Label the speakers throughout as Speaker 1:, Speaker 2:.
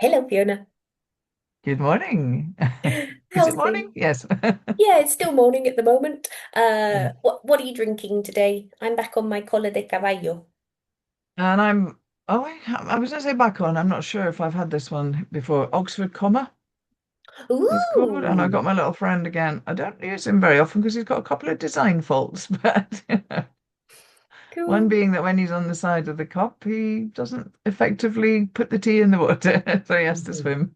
Speaker 1: Hello, Fiona.
Speaker 2: Good morning. Is it
Speaker 1: How's things?
Speaker 2: morning? Yes.
Speaker 1: Yeah, it's still morning at the moment.
Speaker 2: Yeah.
Speaker 1: What are you drinking today? I'm back on my Cola de Caballo.
Speaker 2: And I was going to say back on. I'm not sure if I've had this one before. Oxford Comma is called. And I
Speaker 1: Ooh,
Speaker 2: got my little friend again. I don't use him very often because he's got a couple of design faults. But one
Speaker 1: cool.
Speaker 2: being that when he's on the side of the cup, he doesn't effectively put the tea in the water. So he has to
Speaker 1: Mhm.
Speaker 2: swim.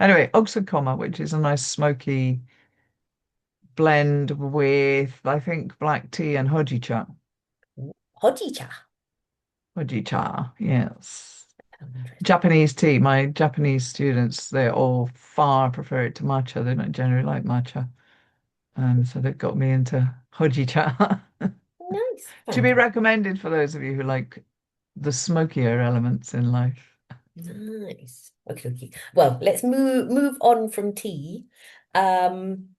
Speaker 2: Anyway, Oxford Comma, which is a nice smoky blend with, I think, black tea and hojicha.
Speaker 1: Hojicha.
Speaker 2: Hojicha, yes.
Speaker 1: Interesting.
Speaker 2: Japanese tea. My Japanese students, they all far prefer it to matcha. They don't generally like matcha. So they've got me into hojicha.
Speaker 1: Nice.
Speaker 2: To be
Speaker 1: Fantastic.
Speaker 2: recommended for those of you who like the smokier elements in life.
Speaker 1: Nice. Okay, okay. Well, let's move on from tea, um,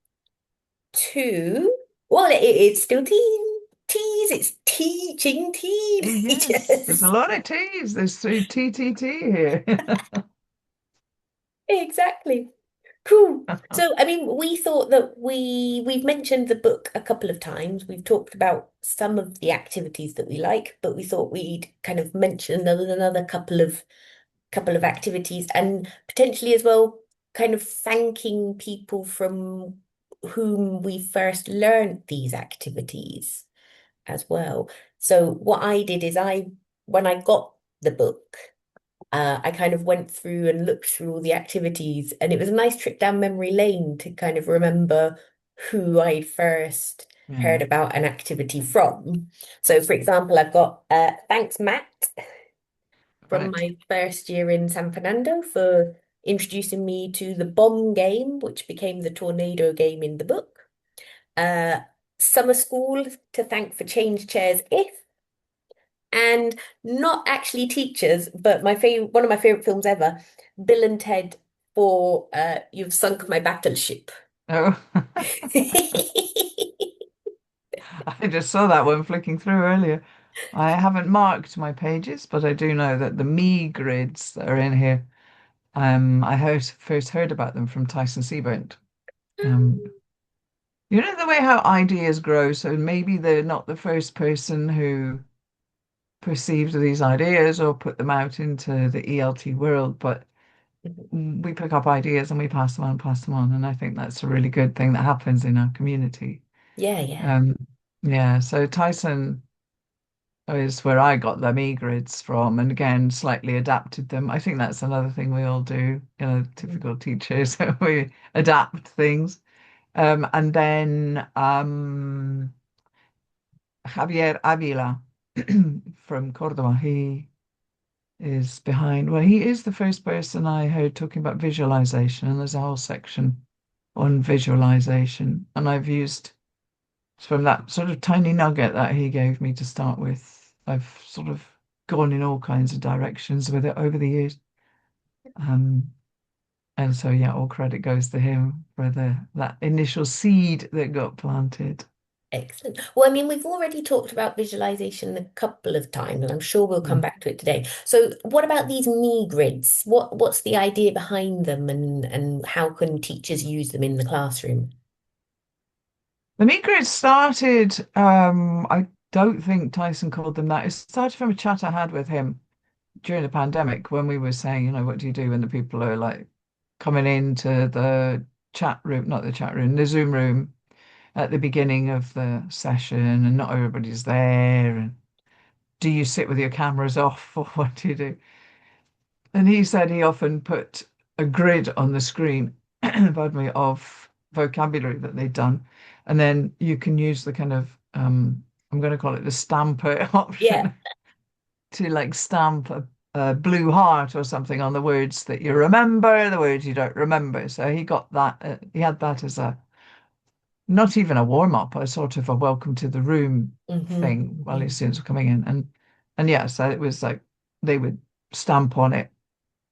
Speaker 1: to it's still tea. Teas. It's teaching
Speaker 2: Oh,
Speaker 1: tea.
Speaker 2: yes, there's a
Speaker 1: Yes.
Speaker 2: lot of teas. There's three TTT here.
Speaker 1: Exactly. Cool. So, I mean, we thought that we've mentioned the book a couple of times. We've talked about some of the activities that we like, but we thought we'd kind of mention another couple of activities and potentially as well kind of thanking people from whom we first learned these activities as well. So what I did is when I got the book, I kind of went through and looked through all the activities, and it was a nice trip down memory lane to kind of remember who I first
Speaker 2: Yeah,
Speaker 1: heard about an activity from. So, for example, I've got thanks, Matt, from
Speaker 2: right.
Speaker 1: my first year in San Fernando for introducing me to the bomb game, which became the tornado game in the book. Uh, Summer school to thank for change chairs if and not actually teachers, but my favorite one of my favorite films ever, Bill and Ted for You've Sunk My Battleship.
Speaker 2: Oh, I just saw that one flicking through earlier. I haven't marked my pages, but I do know that the me grids that are in here. I first heard about them from Tyson Seabolt. Um, you know the way how ideas grow, so maybe they're not the first person who perceived these ideas or put them out into the ELT world, but we pick up ideas and we pass them on, and I think that's a really good thing that happens in our community.
Speaker 1: Yeah, yeah.
Speaker 2: Um, yeah, so Tyson is where I got the me grids from, and again, slightly adapted them. I think that's another thing we all do, typical teachers, we adapt things. And then Javier Avila from Cordoba, he is behind. Well, he is the first person I heard talking about visualization, and there's a whole section on visualization. And I've used from that sort of tiny nugget that he gave me to start with, I've sort of gone in all kinds of directions with it over the years. Um, and so yeah, all credit goes to him for the that initial seed that got planted.
Speaker 1: Excellent. Well, I mean, we've already talked about visualization a couple of times, and I'm sure we'll come
Speaker 2: Mm.
Speaker 1: back to it today. So, what about these me grids? What's the idea behind them, and how can teachers use them in the classroom?
Speaker 2: The meat grids started, I don't think Tyson called them that. It started from a chat I had with him during the pandemic when we were saying, what do you do when the people are like coming into the chat room, not the chat room, the Zoom room at the beginning of the session and not everybody's there. And do you sit with your cameras off or what do you do? And he said he often put a grid on the screen, pardon me, of vocabulary that they'd done. And then you can use the kind of, I'm going to call it the stamper
Speaker 1: Yeah.
Speaker 2: option to like stamp a blue heart or something on the words that you remember, the words you don't remember. So he got that, he had that as a, not even a warm up, a sort of a welcome to the room
Speaker 1: Hmm.
Speaker 2: thing while his students were coming in. And yeah, so it was like they would stamp on it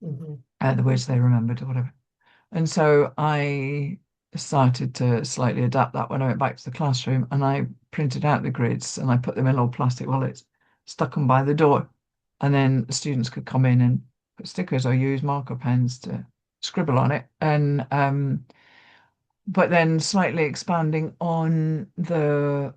Speaker 1: Hmm.
Speaker 2: the words they remembered or whatever. And so I started to slightly adapt that when I went back to the classroom and I printed out the grids and I put them in little plastic wallets, stuck them by the door, and then the students could come in and stickers or use marker pens to scribble on it. And but then slightly expanding on the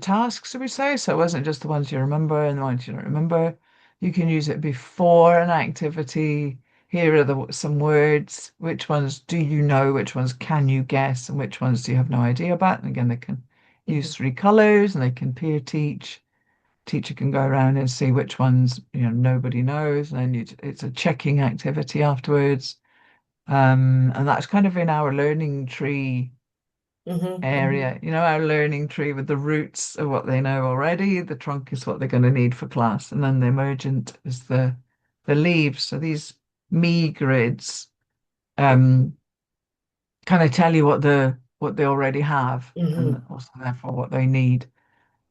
Speaker 2: tasks, we say. So it wasn't just the ones you remember and the ones you don't remember. You can use it before an activity. Here are some words. Which ones do you know? Which ones can you guess? And which ones do you have no idea about? And again, they can
Speaker 1: Mhm.
Speaker 2: use three colors and they can peer teach. Teacher can go around and see which ones, nobody knows. And then it's a checking activity afterwards. And that's kind of in our learning tree
Speaker 1: Mhm. Mhm.
Speaker 2: area, our learning tree with the roots of what they know already. The trunk is what they're going to need for class. And then the emergent is the leaves. So these me grids um kind of tell you what they already have and
Speaker 1: Mhm.
Speaker 2: also therefore what they need.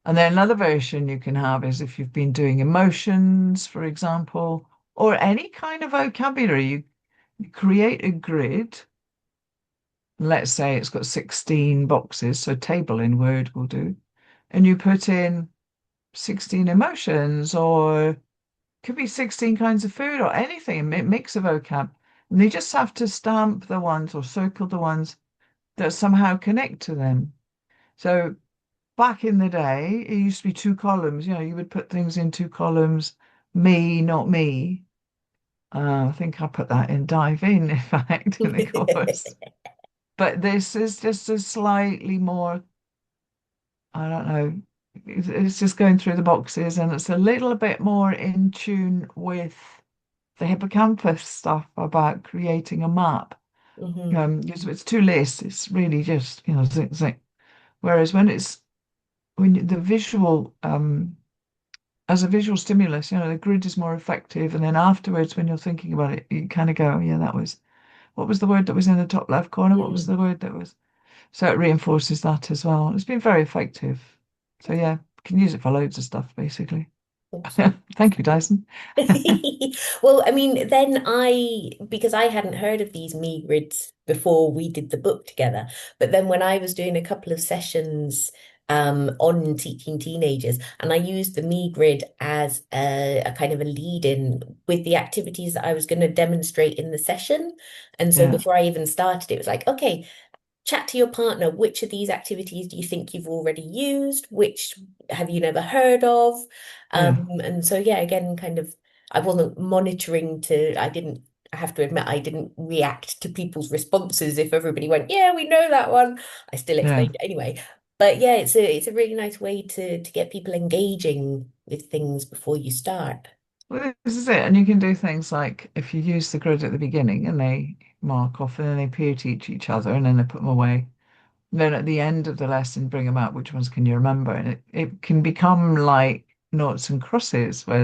Speaker 2: And then another version you can have is if you've been doing emotions, for example, or any kind of vocabulary, you create a grid. Let's say it's got 16 boxes, so table in Word will do. And you put in 16 emotions, or could be 16 kinds of food, or anything, mix of vocab. And you just have to stamp the ones or circle the ones that somehow connect to them. So back in the day, it used to be two columns. You would put things in two columns, me, not me. I think I put that in Dive In, in fact, in the course. But this is just a slightly more, I don't know, it's just going through the boxes and it's a little bit more in tune with the hippocampus stuff about creating a map.
Speaker 1: Mhm.
Speaker 2: Because if it's two lists, it's really just, zing, zing. Whereas when the visual, as a visual stimulus, the grid is more effective. And then afterwards, when you're thinking about it, you kind of go, oh, yeah, what was the word that was in the top left corner? What was
Speaker 1: Mm.
Speaker 2: the word that was? So it reinforces that as well. It's been very effective. So yeah, can use it for loads of stuff, basically.
Speaker 1: Awesome.
Speaker 2: Thank you, Dyson.
Speaker 1: Well, I mean, then because I hadn't heard of these me grids before we did the book together, but then when I was doing a couple of sessions on teaching teenagers, and I used the me grid as a kind of a lead in with the activities that I was going to demonstrate in the session. And so
Speaker 2: Yeah,
Speaker 1: before I even started, it was like, okay, chat to your partner. Which of these activities do you think you've already used? Which have you never heard of?
Speaker 2: yeah,
Speaker 1: And so, yeah, again, kind of, I wasn't monitoring I didn't, I have to admit, I didn't react to people's responses. If everybody went, yeah, we know that one, I still
Speaker 2: yeah.
Speaker 1: explained it anyway. But yeah, it's a really nice way to get people engaging with things before you start.
Speaker 2: Well, this is it. And you can do things like if you use the grid at the beginning and they mark off and then they peer teach each other and then they put them away. Then at the end of the lesson, bring them out. Which ones can you remember? And it can become like noughts and crosses where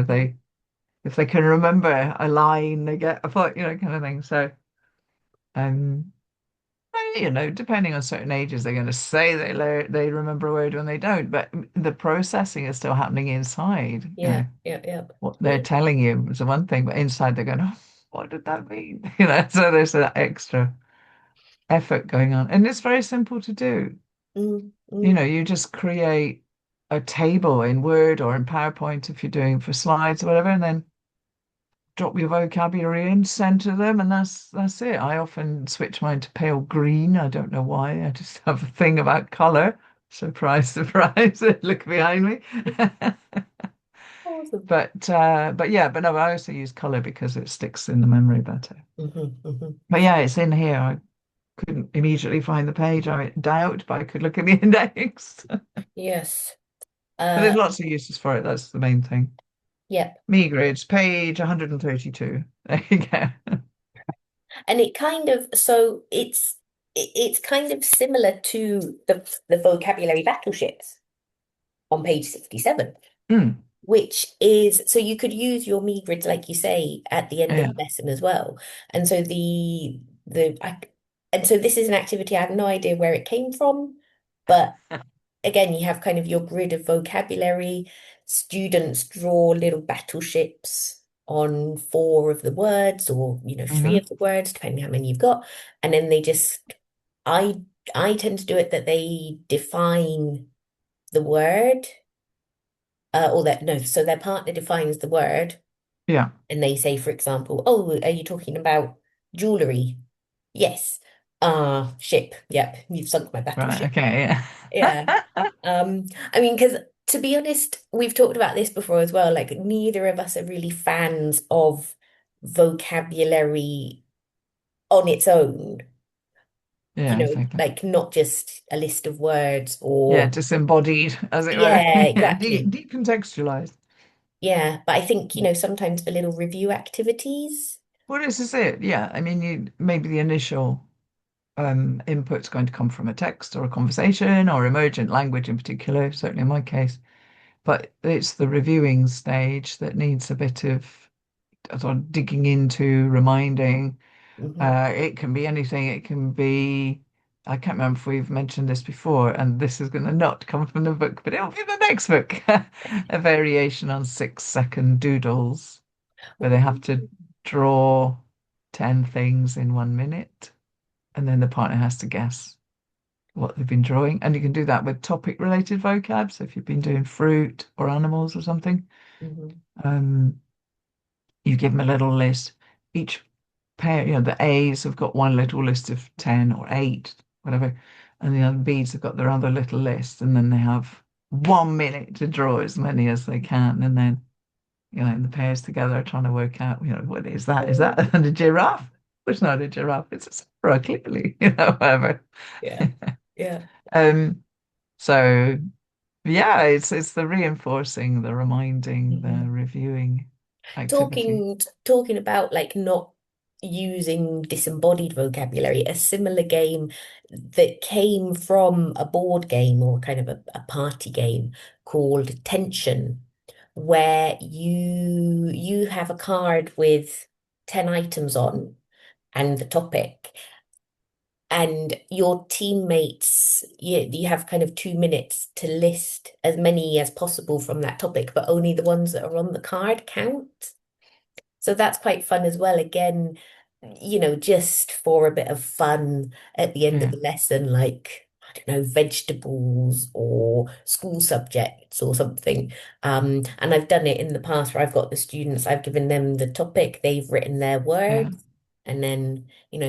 Speaker 2: if they can remember a line, they get a point, kind of thing. So, um, depending on certain ages, they're going to say they remember a word when they don't, but the processing is still happening inside.
Speaker 1: Yeah, yeah, yeah.
Speaker 2: What they're
Speaker 1: Yeah.
Speaker 2: telling you is the one thing, but inside they're going, oh, what did that mean? So there's that extra effort going on, and it's very simple to do.
Speaker 1: Mm, mm.
Speaker 2: You just create a table in Word or in PowerPoint if you're doing for slides or whatever, and then drop your vocabulary in, center them, and that's it. I often switch mine to pale green. I don't know why. I just have a thing about color. Surprise, surprise. Look behind me.
Speaker 1: Awesome.
Speaker 2: But yeah, but no, I also use color because it sticks in the memory better.
Speaker 1: Hmm. Hmm.
Speaker 2: But yeah, it's in here. I couldn't immediately find the page. I doubt, but I could look in the index.
Speaker 1: Yes.
Speaker 2: But there's
Speaker 1: Uh,
Speaker 2: lots of uses for it. That's the main thing.
Speaker 1: yeah.
Speaker 2: Me grids, page 132. There you go.
Speaker 1: And it kind of so it's kind of similar to the vocabulary battleships on page 67,
Speaker 2: Mm,
Speaker 1: which is so you could use your me grids like you say at the end of
Speaker 2: yeah.
Speaker 1: a lesson as well. And so and so this is an activity I have no idea where it came from, but again, you have kind of your grid of vocabulary. Students draw little battleships on four of the words, or three
Speaker 2: Hmm.
Speaker 1: of the words, depending how many you've got. And then I I tend to do it that they define the word, or that no, so their partner defines the word,
Speaker 2: Yeah.
Speaker 1: And they say, for example, oh, are you talking about jewellery? Yes. Ah, ship. Yep, you've sunk my
Speaker 2: Right.
Speaker 1: battleship.
Speaker 2: Okay.
Speaker 1: Yeah.
Speaker 2: Yeah.
Speaker 1: I mean, because to be honest, we've talked about this before as well. Like, neither of us are really fans of vocabulary on its own,
Speaker 2: Yeah, exactly.
Speaker 1: like not just a list of words
Speaker 2: Yeah,
Speaker 1: or,
Speaker 2: disembodied, as it were.
Speaker 1: yeah,
Speaker 2: Yeah,
Speaker 1: exactly.
Speaker 2: decontextualized.
Speaker 1: Yeah. But I think,
Speaker 2: Yeah.
Speaker 1: sometimes for little review activities.
Speaker 2: Well, this is it. Yeah. I mean, you maybe the initial input's going to come from a text or a conversation or emergent language in particular, certainly in my case. But it's the reviewing stage that needs a bit of sort of digging into, reminding.
Speaker 1: Mhm.
Speaker 2: It can be anything. It can be, I can't remember if we've mentioned this before, and this is going to not come from the book, but it'll be the next book. A variation on 6-second doodles, where they have to draw 10 things in 1 minute, and then the partner has to guess what they've been drawing. And you can do that with topic related vocab. So if you've been doing fruit or animals or something,
Speaker 1: Mhm.
Speaker 2: um, you give them a little list. Each pair, the A's have got one little list of 10 or 8, whatever, and the other B's have got their other little list, and then they have 1 minute to draw as many as they can, and then the pairs together are trying to work out, what is that? Is that a giraffe? It's not a giraffe, it's a zebra, clearly, whatever.
Speaker 1: Yeah. Yeah.
Speaker 2: Um, so yeah, it's the reinforcing, the reminding, the
Speaker 1: Mhm.
Speaker 2: reviewing activity.
Speaker 1: Talking about like not using disembodied vocabulary, a similar game that came from a board game or kind of a party game called Tension, where you have a card with 10 items on and the topic. And your teammates, you have kind of 2 minutes to list as many as possible from that topic, but only the ones that are on the card count. So that's quite fun as well. Again, just for a bit of fun at the end of
Speaker 2: Yeah,
Speaker 1: the lesson, like, I don't know, vegetables or school subjects or something. And I've done it in the past where I've got the students, I've given them the topic, they've written their
Speaker 2: yeah.
Speaker 1: words, and then,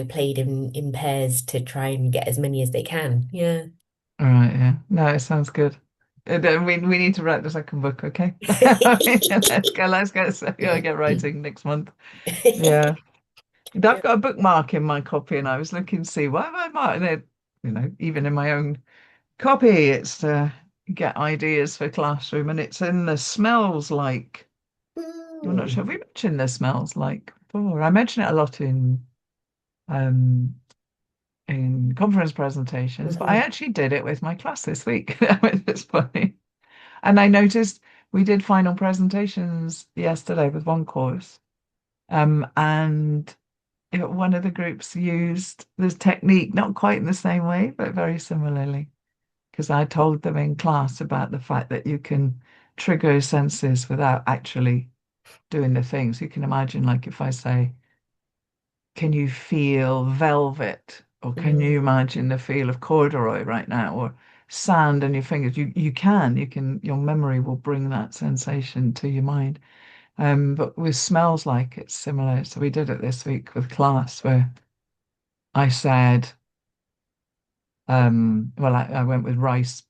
Speaker 1: played in pairs to try and get as many as they can. Yeah.
Speaker 2: All right, yeah. No, it sounds good. We need to write the second book, okay? Let's get writing next month. Yeah. I've
Speaker 1: Yeah.
Speaker 2: got a bookmark in my copy and I was looking to see why have I marked it, even in my own copy, it's to get ideas for classroom and it's in the smells like. I'm not sure. Have we
Speaker 1: Mm.
Speaker 2: mentioned the smells like before? I mention it a lot um in conference presentations, but I
Speaker 1: Mhm.
Speaker 2: actually did it with my class this week. It's funny. And I noticed we did final presentations yesterday with one course. And one of the groups used this technique, not quite in the same way, but very similarly. Because I told them in class about the fact that you can trigger senses without actually doing the things. You can imagine, like, if I say, can you feel velvet? Or can you
Speaker 1: Mm.
Speaker 2: imagine the feel of corduroy right now? Or sand on your fingers? Your memory will bring that sensation to your mind. But with smells like it's similar. So we did it this week with class where I said, well, I went with rice.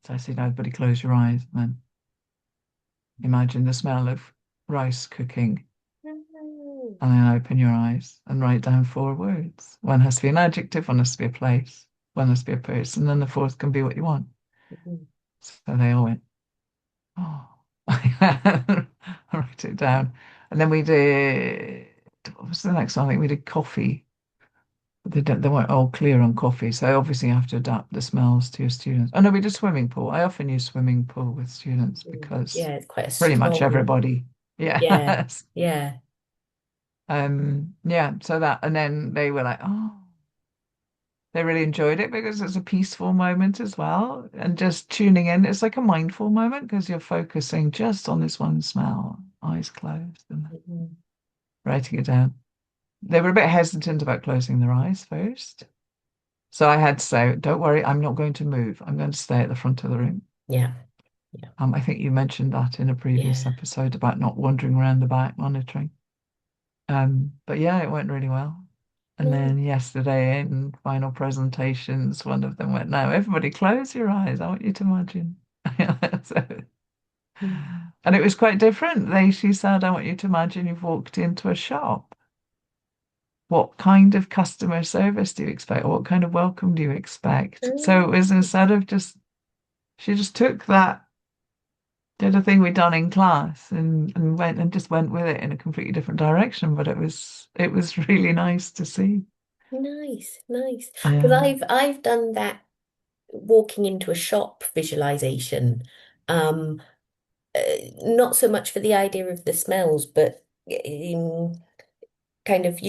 Speaker 2: So I said, everybody close your eyes and then imagine the smell of rice cooking.
Speaker 1: Mm.
Speaker 2: And then open your eyes and write down 4 words. One has to be an adjective, one has to be a place, one has to be a person, and the fourth can be what you want.
Speaker 1: Mhm.
Speaker 2: So they all went, oh. I wrote it down. And then we did, what was the next one? I think we did coffee. They weren't all clear on coffee. So obviously you have to adapt the smells to your students. Oh no, we did swimming pool. I often use swimming pool with students because
Speaker 1: Yeah, it's quite a
Speaker 2: pretty much
Speaker 1: strong.
Speaker 2: everybody.
Speaker 1: Yeah,
Speaker 2: Yeah.
Speaker 1: yeah.
Speaker 2: Yeah, so that, and then they were like, oh, they really enjoyed it because it's a peaceful moment as well. And just tuning in, it's like a mindful moment because you're focusing just on this one smell, eyes closed, and
Speaker 1: Mhm.
Speaker 2: writing it down. They were a bit hesitant about closing their eyes first. So I had to say, don't worry, I'm not going to move. I'm going to stay at the front of the room.
Speaker 1: Yeah, Yeah.
Speaker 2: I think you mentioned that in a previous
Speaker 1: Yeah.
Speaker 2: episode about not wandering around the back monitoring. But yeah, it went really well. And
Speaker 1: No.
Speaker 2: then yesterday in final presentations, one of them went, "Now, everybody close your eyes. I want you to imagine." So,
Speaker 1: Mm.
Speaker 2: and it was quite different. She said, "I want you to imagine you've walked into a shop. What kind of customer service do you expect? Or what kind of welcome do you expect?" So it
Speaker 1: Mm.
Speaker 2: was instead of just, she just took that, did a thing we'd done in class and went and just went with it in a completely different direction. But it was really nice to see.
Speaker 1: Nice, nice. Because
Speaker 2: Yeah.
Speaker 1: I've done that walking into a shop visualization. Um, uh, Not so much for the idea of the smells, but in kind of,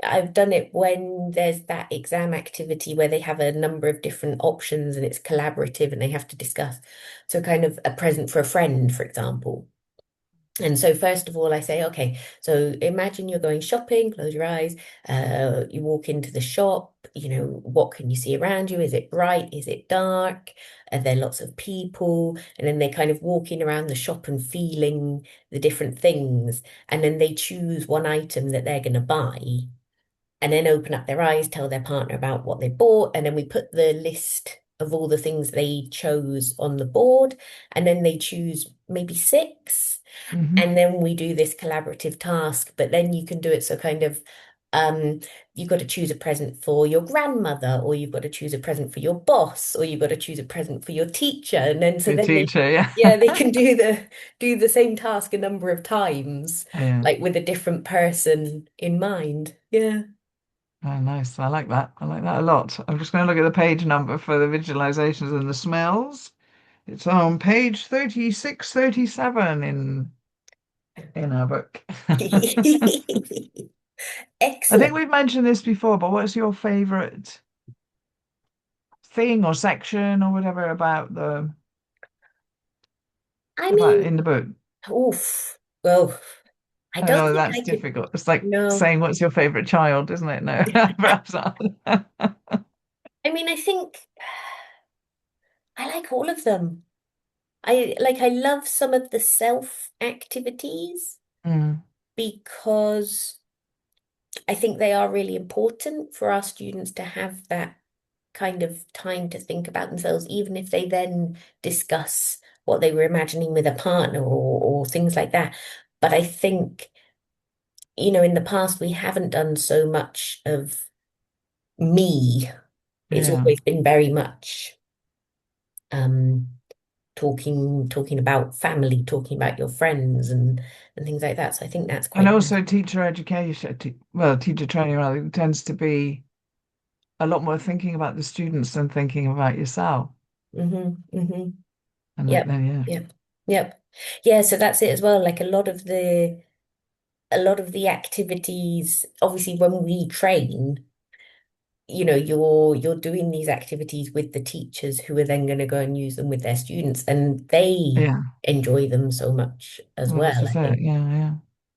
Speaker 1: I've done it when there's that exam activity where they have a number of different options and it's collaborative and they have to discuss. So kind of a present for a friend, for example. And so first of all, I say, okay, so imagine you're going shopping, close your eyes, you walk into the shop, what can you see around you? Is it bright? Is it dark? Are there lots of people? And then they're kind of walking around the shop and feeling the different things. And then they choose one item that they're going to buy and then open up their eyes, tell their partner about what they bought, and then we put the list of all the things they chose on the board, and then they choose maybe six,
Speaker 2: Hmm.
Speaker 1: and then we do this collaborative task. But then you can do it so kind of um, you've got to choose a present for your grandmother, or you've got to choose a present for your boss, or you've got to choose a present for your teacher, and then so
Speaker 2: Your
Speaker 1: then
Speaker 2: teacher, yeah.
Speaker 1: yeah, they can do the same task a number of times,
Speaker 2: Yeah.
Speaker 1: like with a different person in mind. Yeah.
Speaker 2: Oh, nice. I like that. I like that a lot. I'm just going to look at the page number for the visualizations and the smells. It's on page 36, 37 in our book. I think
Speaker 1: Excellent.
Speaker 2: we've mentioned this before, but what's your favorite thing or section or whatever
Speaker 1: I
Speaker 2: about
Speaker 1: mean,
Speaker 2: in the book?
Speaker 1: oof. Well, I
Speaker 2: I
Speaker 1: don't
Speaker 2: know
Speaker 1: think
Speaker 2: that's
Speaker 1: I could.
Speaker 2: difficult. It's like
Speaker 1: No.
Speaker 2: saying what's your favorite child, isn't it? No, perhaps not.
Speaker 1: I mean, I think I like all of them. I love some of the self activities
Speaker 2: Mm,
Speaker 1: because I think they are really important for our students to have that kind of time to think about themselves, even if they then discuss what they were imagining with a partner or things like that. But I think, in the past, we haven't done so much of me. It's
Speaker 2: yeah.
Speaker 1: always been very much um, talking about family, talking about your friends and things like that. So I think that's
Speaker 2: And
Speaker 1: quite nice.
Speaker 2: also teacher education, well, teacher training rather, tends to be a lot more thinking about the students than thinking about yourself.
Speaker 1: Hmm.
Speaker 2: And like,
Speaker 1: Yep,
Speaker 2: then, yeah,
Speaker 1: yep, yep. Yeah, so that's it as well. Like a lot of the activities, obviously when we train, you're doing these activities with the teachers who are then going to go and use them with their students, and they
Speaker 2: yeah,
Speaker 1: enjoy them so much as
Speaker 2: well, this
Speaker 1: well, I
Speaker 2: is it.
Speaker 1: think.
Speaker 2: Yeah, yeah.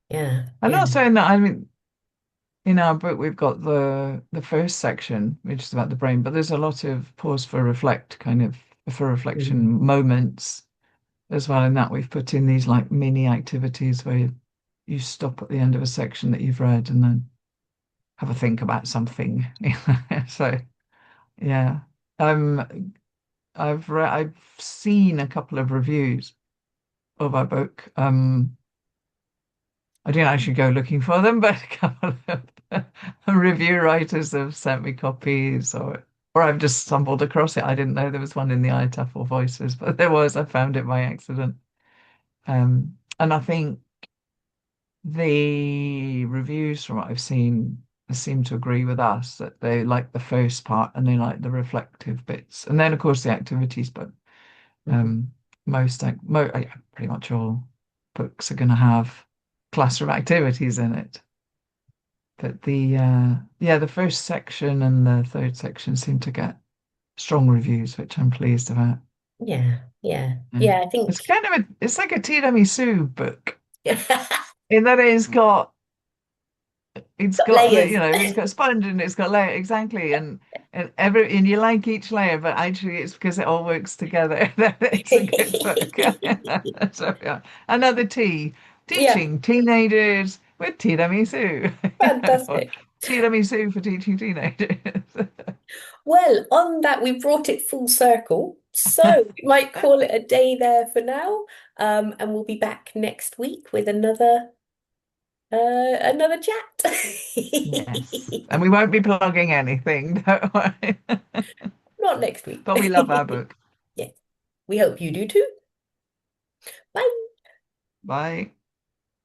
Speaker 1: Yeah,
Speaker 2: I'm
Speaker 1: yeah.
Speaker 2: not saying that. I mean, in our book, we've got the first section, which is about the brain, but there's a lot of pause for reflect, kind of for
Speaker 1: Mm.
Speaker 2: reflection moments as well. In that, we've put in these like mini activities where you stop at the end of a section that you've read and then have a think about something. So, yeah. Um, I've seen a couple of reviews of our book. I didn't actually go looking for them, but a couple of review writers have sent me copies, or I've just stumbled across it. I didn't know there was one in the ITAFL Voices, but there was. I found it by accident. And I think the reviews from what I've seen seem to agree with us that they like the first part and they like the reflective bits, and then of course the activities. But
Speaker 1: Mhm.
Speaker 2: um, yeah, pretty much all books are going to have classroom activities in it. But the first section and the third section seem to get strong reviews, which I'm pleased about.
Speaker 1: Yeah, yeah,
Speaker 2: Yeah.
Speaker 1: yeah. I
Speaker 2: It's
Speaker 1: think.
Speaker 2: kind of it's like a tiramisu book in that it's got it's
Speaker 1: Got
Speaker 2: got
Speaker 1: layers.
Speaker 2: it's got sponge and it's got layer exactly, and you like each layer, but actually it's because it all works together that it's a good book. So yeah, another
Speaker 1: Yeah,
Speaker 2: teaching teenagers with tiramisu. Or
Speaker 1: fantastic.
Speaker 2: tiramisu for teaching teenagers.
Speaker 1: Well, on that, we brought it full circle. So we might call it a day there for now. And we'll be back next week with another chat.
Speaker 2: Yes, and we won't be plugging anything, don't worry.
Speaker 1: Not next week.
Speaker 2: But we love our book.
Speaker 1: Yes, we hope you do too. Bye.
Speaker 2: Bye.